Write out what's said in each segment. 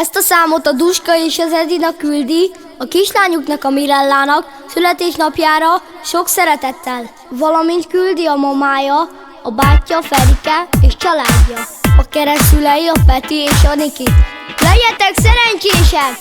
Ezt a számot a Duska és az Edina küldi a kislányuknak, a Mirellának születésnapjára sok szeretettel, valamint küldi a mamája, a bátyja Ferike és családja, a keresztszülei, a Peti és a Niki. Legyetek szerencsések!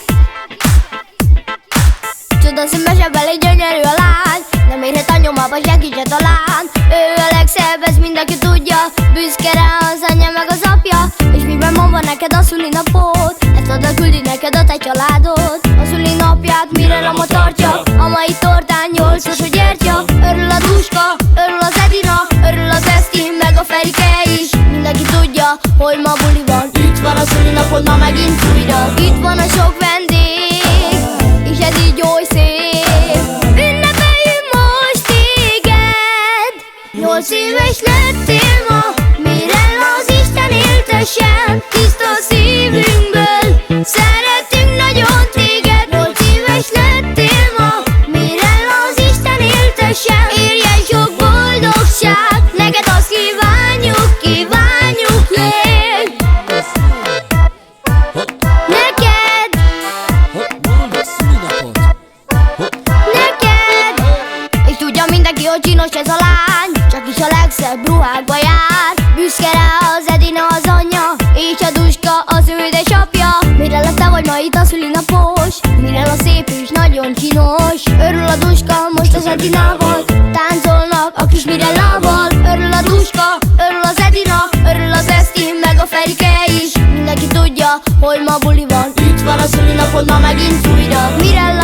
Csodaszínmesebb, elég gyönyörű a lány, nem érhet a nyomába senki se talán. Ő a legszebb, ezt mindenki tudja, büszke rá az anyja meg az apja. És mivel ma van neked a szülinapod, ezt oda küldi neked a te családod. A szülinapját Mirella ma tartja, a mai tortán 8-as a gyertya. Örül a Duska, örül az Edina, örül az Eszti, meg a Ferike is. Mindenki tudja, hogy ma buli van, itt van a szülinapod ma megint újra. Itt van a sok vendég, és ez így oly szép. Ünnepeljünk most téged, 8 éves lettél ma, Mirella az Isten éltessen. Tiszta szívünkből szeretünk nagyon téged, 8 éves lettél ma, Mirella az Isten éltessen. Érjen sok boldogság, neked azt kívánjuk, kívánjuk még. Neked, neked. És tudja mindenki, hogy csinos ez a lány, csak is a legszebb ruhákba jár. Büszke rá az Edina, az anyja, és a Duska az ő édesapja. Mirella, te vagy ma itt a szülinapos, Mirella szép és nagyon csinos. Örül a Duska most az Edinával, táncolnak a kis Mirellával. Örül a Duska, örül az Edina, örül az Eszti, meg a Ferike is. Mindenki tudja, hogy ma buli van, itt van a szülinapod ma megint újra. Mirella